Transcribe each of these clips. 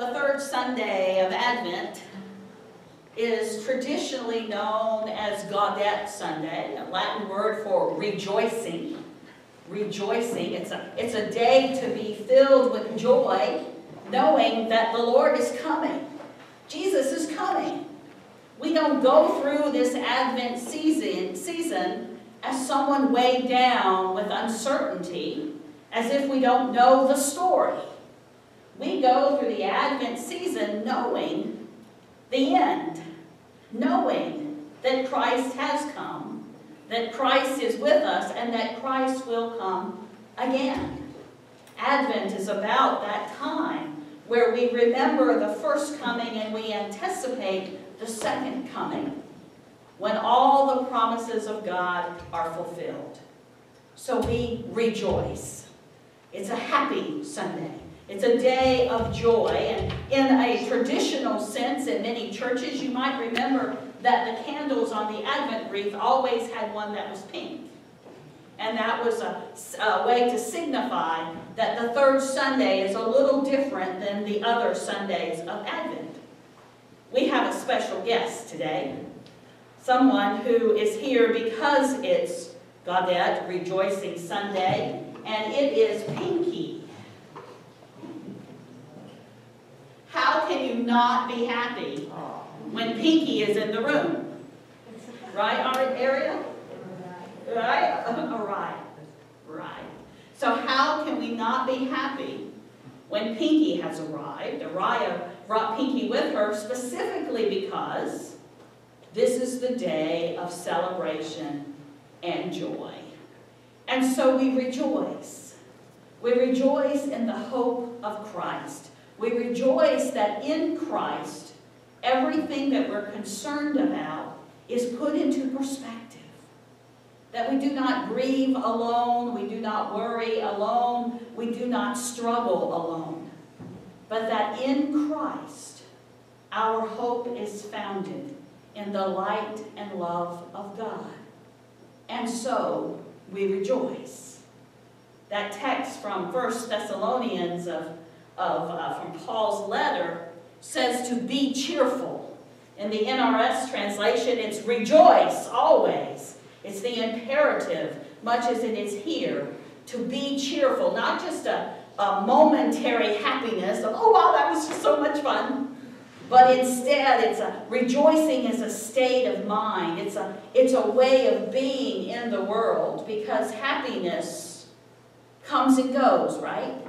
The third Sunday of Advent is traditionally known as Gaudete Sunday, a Latin word for rejoicing. Rejoicing. It's a day to be filled with joy, knowing that the Lord is coming. Jesus is coming. We don't go through this Advent season as someone weighed down with uncertainty, as if we don't know the story. We go through the Advent season knowing the end, knowing that Christ has come, that Christ is with us, and that Christ will come again. Advent is about that time where we remember the first coming and we anticipate the second coming, when all the promises of God are fulfilled. So we rejoice. It's a happy Sunday. It's a day of joy, and in a traditional sense, in many churches, you might remember that the candles on the Advent wreath always had one that was pink. And that was a way to signify that the third Sunday is a little different than the other Sundays of Advent. We have a special guest today, someone who is here because it's Gaudete, Rejoicing Sunday, and it is Pinky. How can you not be happy when Pinky is in the room? Right, Ariel? Right? Right. So how can we not be happy when Pinky has arrived? Araya brought Pinky with her specifically because this is the day of celebration and joy. And so we rejoice. We rejoice in the hope of Christ. We rejoice that in Christ, everything that we're concerned about is put into perspective. That we do not grieve alone, we do not worry alone, we do not struggle alone. But that in Christ, our hope is founded in the light and love of God. And so we rejoice. That text from 1 Thessalonians from Paul's letter says to be cheerful. In the NRS translation, it's rejoice always. It's the imperative, much as it is here, to be cheerful. Not just a momentary happiness of, oh wow, that was just so much fun. But instead, rejoicing is a state of mind. It's a way of being in the world, because happiness comes and goes, right?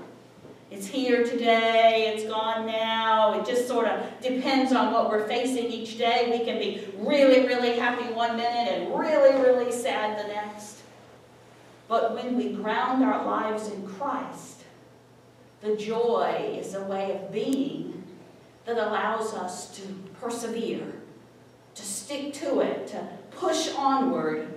It's here today, it's gone now. It just sort of depends on what we're facing each day. We can be really, really happy one minute and really, really sad the next. But when we ground our lives in Christ, the joy is a way of being that allows us to persevere, to stick to it, to push onward,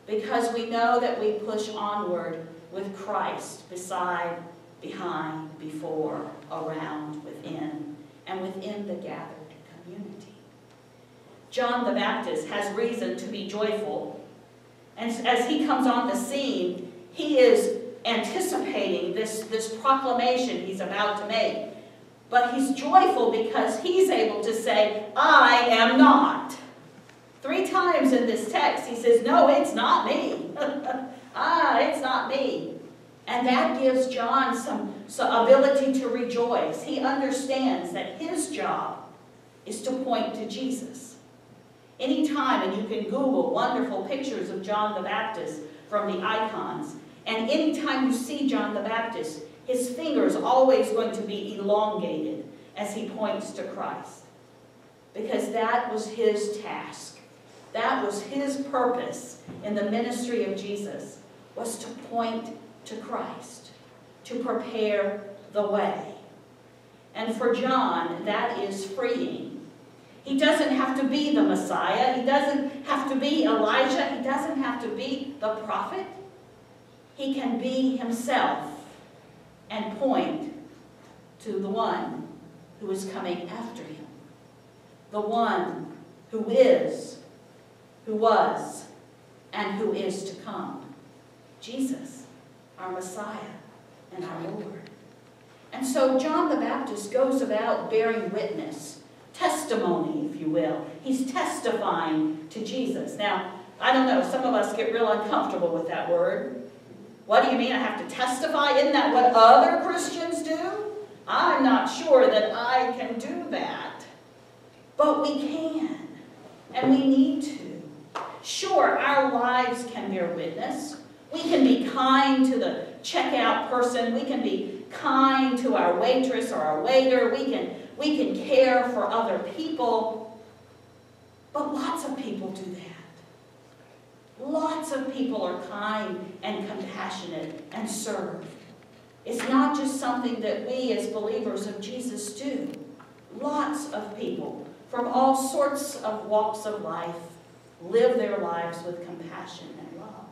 because we know that we push onward with Christ beside, behind, before, around, within, and within the gathered community. John the Baptist has reason to be joyful. And as he comes on the scene, he is anticipating this proclamation he's about to make. But he's joyful because he's able to say, I am not. 3 times in this text he says, no, it's not me. It's not me. And that gives John some ability to rejoice. He understands that his job is to point to Jesus. Anytime, and you can Google wonderful pictures of John the Baptist from the icons, and anytime you see John the Baptist, his finger is always going to be elongated as he points to Christ. Because that was his task. That was his purpose in the ministry of Jesus, was to point to Christ, to prepare the way. And for John, that is freeing. He doesn't have to be the Messiah. He doesn't have to be Elijah. He doesn't have to be the prophet. He can be himself and point to the one who is coming after him. The one who is, who was, and who is to come. Jesus, our Messiah and our Lord. And so John the Baptist goes about bearing witness, testimony, if you will. He's testifying to Jesus. Now, I don't know, some of us get real uncomfortable with that word. What do you mean I have to testify? Isn't that what other Christians do? I'm not sure that I can do that. But we can, and we need to. Sure, our lives can bear witness. We can be kind to the checkout person. We can be kind to our waitress or our waiter. We can care for other people. But lots of people do that. Lots of people are kind and compassionate and serve. It's not just something that we as believers of Jesus do. Lots of people from all sorts of walks of life live their lives with compassion and love.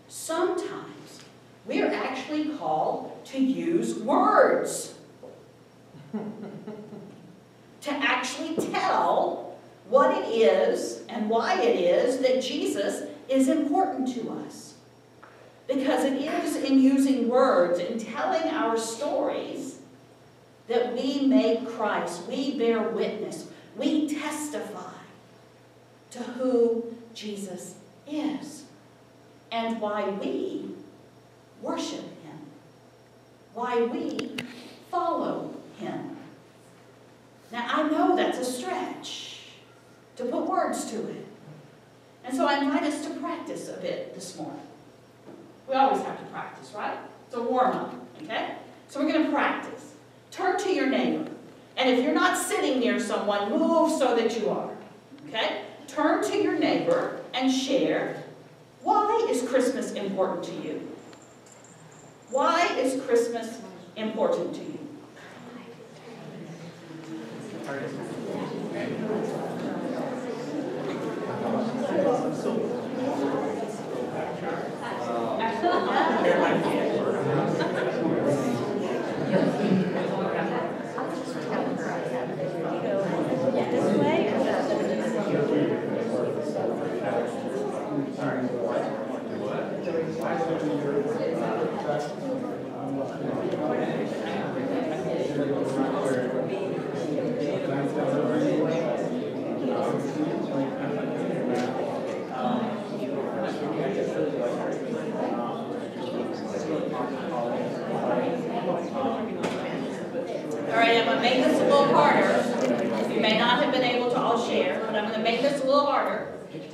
Sometimes we are actually called to use words to actually tell what it is and why it is that Jesus is important to us. Because it is in using words, in telling our stories, that we make Christ, we bear witness, we testify to who Jesus is and why we worship him, why we follow him. Now, I know that's a stretch to put words to it. And so I invite us to practice a bit this morning. We always have to practice, right? It's a warm-up, okay? So we're going to practice. Turn to your neighbor. And if you're not sitting near someone, move so that you are, okay? Turn to your neighbor and share, why is Christmas important to you? Why is Christmas important to you?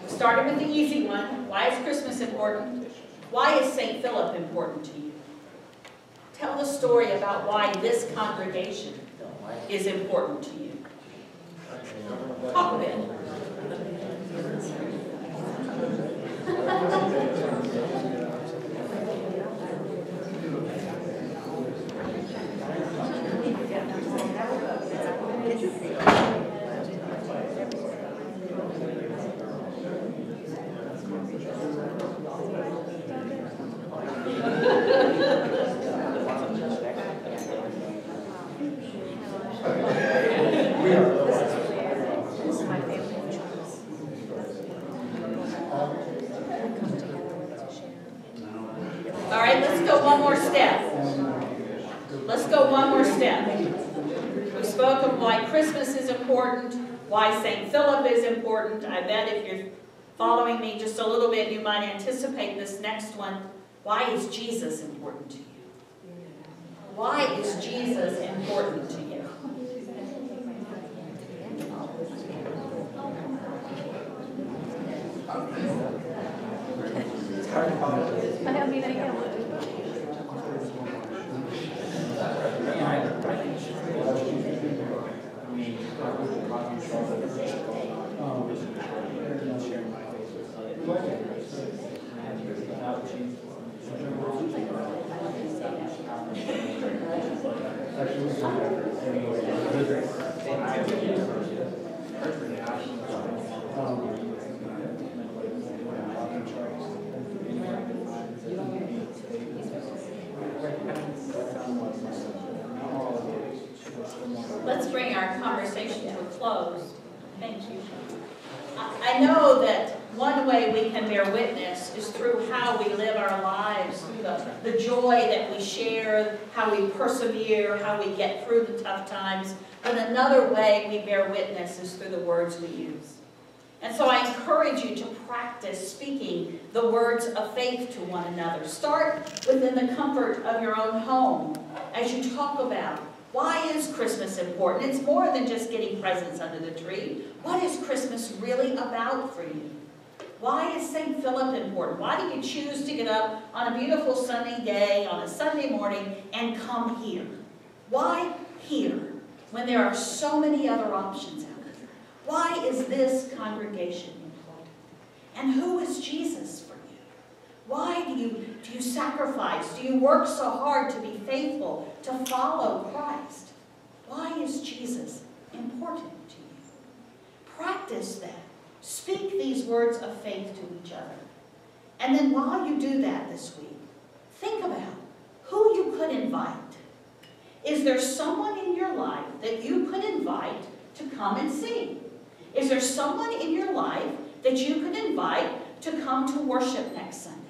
Starting with the easy one, why is Christmas important? Why is St. Philip important to you? Tell the story about why this congregation is important to you. Talk a bit. All right, let's go one more step. Let's go one more step. We spoke of why Christmas is important, why St. Philip is important. I bet if you're following me just a little bit, you might anticipate this next one. Why is Jesus important to you? Why is Jesus important to you? Let's bring our conversation to a close. Thank you. I know that one way we can bear witness is through how we live our lives, through the joy that we share, how we persevere, how we get through the tough times. But another way we bear witness is through the words we use. And so I encourage you to practice speaking the words of faith to one another. Start within the comfort of your own home as you talk about, why is Christmas important? It's more than just getting presents under the tree. What is Christmas really about for you? Why is St. Philip important? Why do you choose to get up on a beautiful sunny day, on a Sunday morning, and come here? Why here, when there are so many other options out there? Why is this congregation important? And who is Jesus for you? Why do you sacrifice? Do you work so hard to be faithful, to follow Christ? Why is Jesus important to you? Practice that. Speak these words of faith to each other. And then while you do that this week, think about who you could invite. Is there someone in your life that you could invite to come and sing? Is there someone in your life that you could invite to come to worship next Sunday?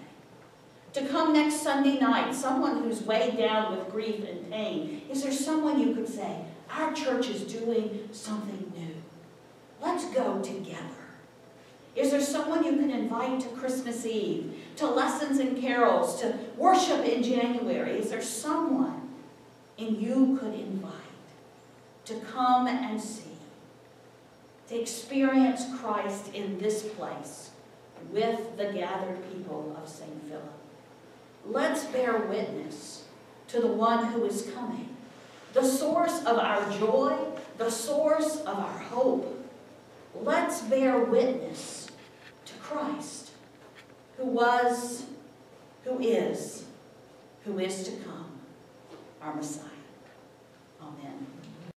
To come next Sunday night, someone who's weighed down with grief and pain. Is there someone you could say, our church is doing something new. Let's go together. Is there someone you can invite to Christmas Eve, to lessons and carols, to worship in January? Is there someone you could invite to come and see, to experience Christ in this place with the gathered people of St. Philip? Let's bear witness to the one who is coming, the source of our joy, the source of our hope. Let's bear witness to Christ, who was, who is to come, our Messiah. Amen.